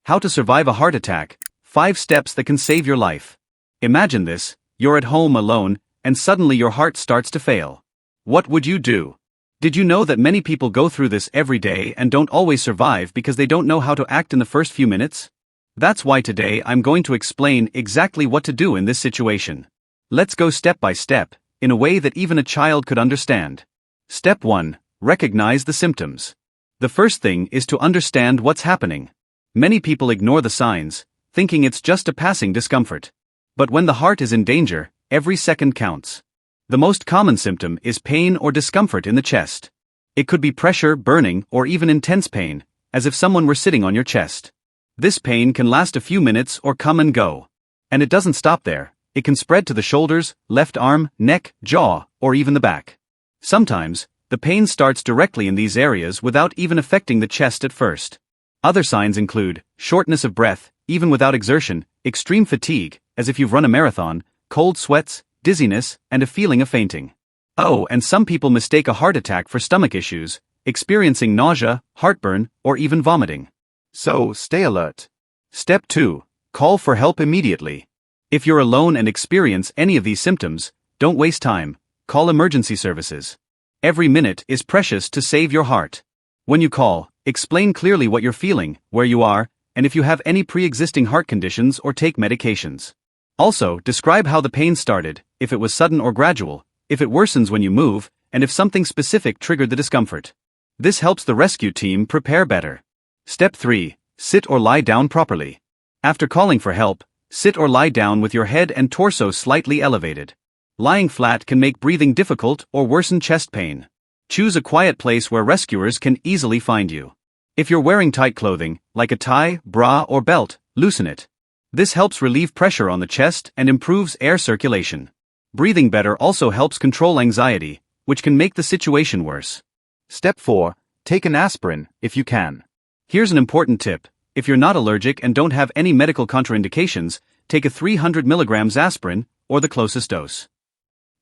How to survive a heart attack, 5 steps that can save your life. Imagine this, you're at home alone, and suddenly your heart starts to fail. What would you do? Did you know that many people go through this every day and don't always survive because they don't know how to act in the first few minutes? That's why today I'm going to explain exactly what to do in this situation. Let's go step by step, in a way that even a child could understand. Step 1. Recognize the symptoms. The first thing is to understand what's happening. Many people ignore the signs, thinking it's just a passing discomfort. But when the heart is in danger, every second counts. The most common symptom is pain or discomfort in the chest. It could be pressure, burning, or even intense pain, as if someone were sitting on your chest. This pain can last a few minutes or come and go. And it doesn't stop there. It can spread to the shoulders, left arm, neck, jaw, or even the back. Sometimes, the pain starts directly in these areas without even affecting the chest at first. Other signs include shortness of breath, even without exertion, extreme fatigue, as if you've run a marathon, cold sweats, dizziness, and a feeling of fainting. Oh, and some people mistake a heart attack for stomach issues, experiencing nausea, heartburn, or even vomiting. So, stay alert. Step 2. Call for help immediately. If you're alone and experience any of these symptoms, don't waste time. Call emergency services. Every minute is precious to save your heart. When you call, explain clearly what you're feeling, where you are, and if you have any pre-existing heart conditions or take medications. Also, describe how the pain started, if it was sudden or gradual, if it worsens when you move, and if something specific triggered the discomfort. This helps the rescue team prepare better. Step 3. Sit or lie down properly. After calling for help, sit or lie down with your head and torso slightly elevated. Lying flat can make breathing difficult or worsen chest pain. Choose a quiet place where rescuers can easily find you. If you're wearing tight clothing, like a tie, bra, or belt, loosen it. This helps relieve pressure on the chest and improves air circulation. Breathing better also helps control anxiety, which can make the situation worse. Step 4. Take an aspirin, if you can. Here's an important tip. If you're not allergic and don't have any medical contraindications, take a 300 mg aspirin, or the closest dose.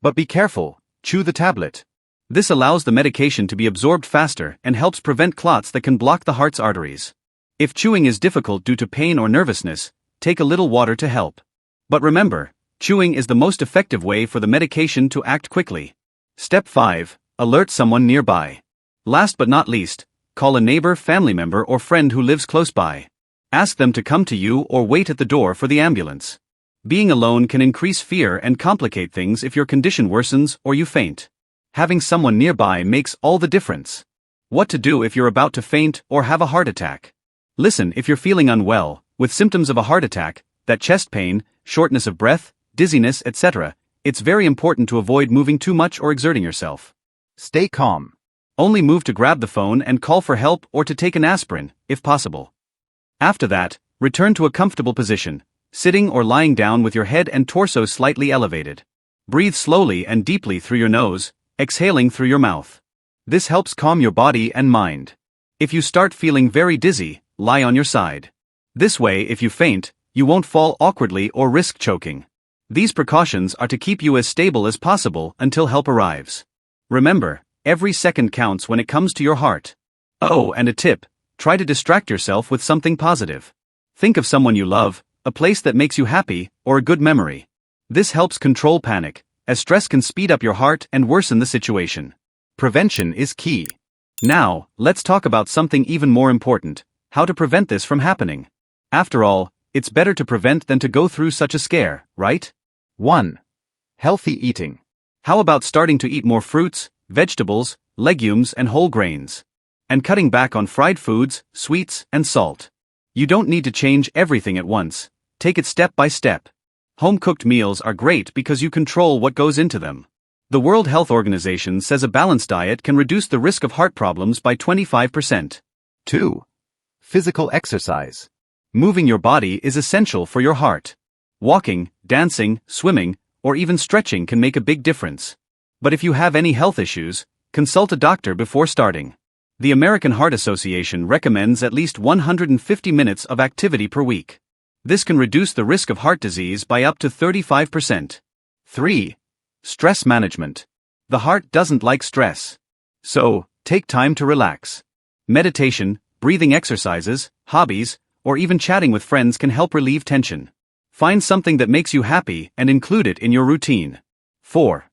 But be careful, chew the tablet. This allows the medication to be absorbed faster and helps prevent clots that can block the heart's arteries. If chewing is difficult due to pain or nervousness, take a little water to help. But remember, chewing is the most effective way for the medication to act quickly. Step 5. Alert someone nearby. Last but not least, call a neighbor, family member, or friend who lives close by. Ask them to come to you or wait at the door for the ambulance. Being alone can increase fear and complicate things if your condition worsens or you faint. Having someone nearby makes all the difference. What to do if you're about to faint or have a heart attack? Listen, if you're feeling unwell, with symptoms of a heart attack, that chest pain, shortness of breath, dizziness, etc., it's very important to avoid moving too much or exerting yourself. Stay calm. Only move to grab the phone and call for help or to take an aspirin, if possible. After that, return to a comfortable position, sitting or lying down with your head and torso slightly elevated. Breathe slowly and deeply through your nose, exhaling through your mouth. This helps calm your body and mind. If you start feeling very dizzy, lie on your side. This way, if you faint, you won't fall awkwardly or risk choking. These precautions are to keep you as stable as possible until help arrives. Remember, every second counts when it comes to your heart. Oh, and a tip, try to distract yourself with something positive. Think of someone you love, a place that makes you happy, or a good memory. This helps control panic, as stress can speed up your heart and worsen the situation. Prevention is key. Now, let's talk about something even more important, how to prevent this from happening. After all, it's better to prevent than to go through such a scare, right? 1. Healthy eating. How about starting to eat more fruits, vegetables, legumes, and whole grains? And cutting back on fried foods, sweets, and salt. You don't need to change everything at once. Take it step by step. Home-cooked meals are great because you control what goes into them. The World Health Organization says a balanced diet can reduce the risk of heart problems by 25%. 2. Physical exercise. Moving your body is essential for your heart. Walking, dancing, swimming, or even stretching can make a big difference. But if you have any health issues, consult a doctor before starting. The American Heart Association recommends at least 150 minutes of activity per week. This can reduce the risk of heart disease by up to 35%. 3. Stress management. The heart doesn't like stress. So, take time to relax. Meditation, breathing exercises, hobbies, or even chatting with friends can help relieve tension. Find something that makes you happy and include it in your routine. 4.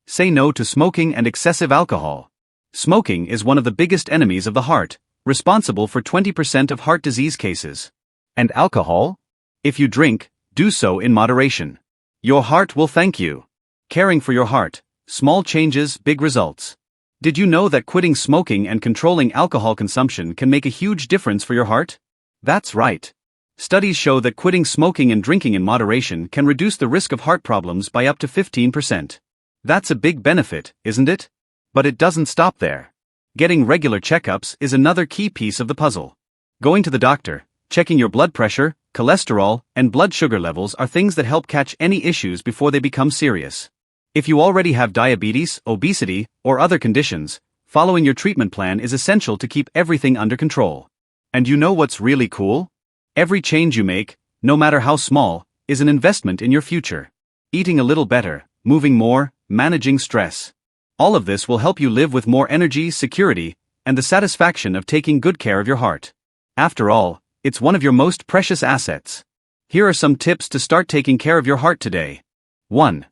Say no to smoking and excessive alcohol. Smoking is one of the biggest enemies of the heart, responsible for 20% of heart disease cases. And alcohol? If you drink, do so in moderation. Your heart will thank you. Caring for your heart, small changes, big results. Did you know that quitting smoking and controlling alcohol consumption can make a huge difference for your heart? That's right. Studies show that quitting smoking and drinking in moderation can reduce the risk of heart problems by up to 15%. That's a big benefit, isn't it? But it doesn't stop there. Getting regular checkups is another key piece of the puzzle. Going to the doctor, checking your blood pressure, cholesterol, and blood sugar levels are things that help catch any issues before they become serious. If you already have diabetes, obesity, or other conditions, following your treatment plan is essential to keep everything under control. And you know what's really cool? Every change you make, no matter how small, is an investment in your future. Eating a little better, moving more, managing stress. All of this will help you live with more energy, security, and the satisfaction of taking good care of your heart. After all, it's one of your most precious assets. Here are some tips to start taking care of your heart today. 1.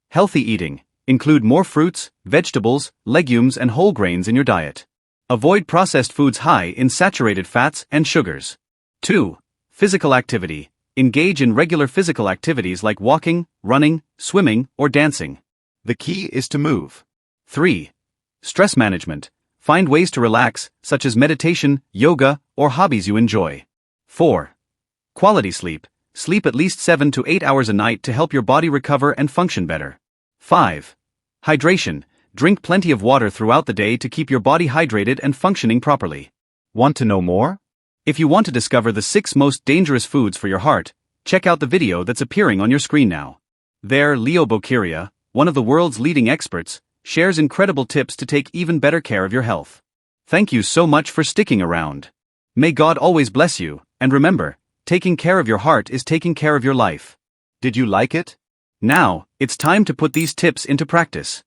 Healthy eating. Include more fruits, vegetables, legumes, and whole grains in your diet. Avoid processed foods high in saturated fats and sugars. 2. Physical activity. Engage in regular physical activities like walking, running, swimming, or dancing. The key is to move. 3. Stress management. Find ways to relax, such as meditation, yoga, or hobbies you enjoy. 4. Quality sleep. Sleep at least 7 to 8 hours a night to help your body recover and function better. 5. Hydration. Drink plenty of water throughout the day to keep your body hydrated and functioning properly. Want to know more? If you want to discover the 6 most dangerous foods for your heart, check out the video that's appearing on your screen now. There, Leo Bokiria, one of the world's leading experts, shares incredible tips to take even better care of your health. Thank you so much for sticking around. May God always bless you, and remember, taking care of your heart is taking care of your life. Did you like it? Now, it's time to put these tips into practice.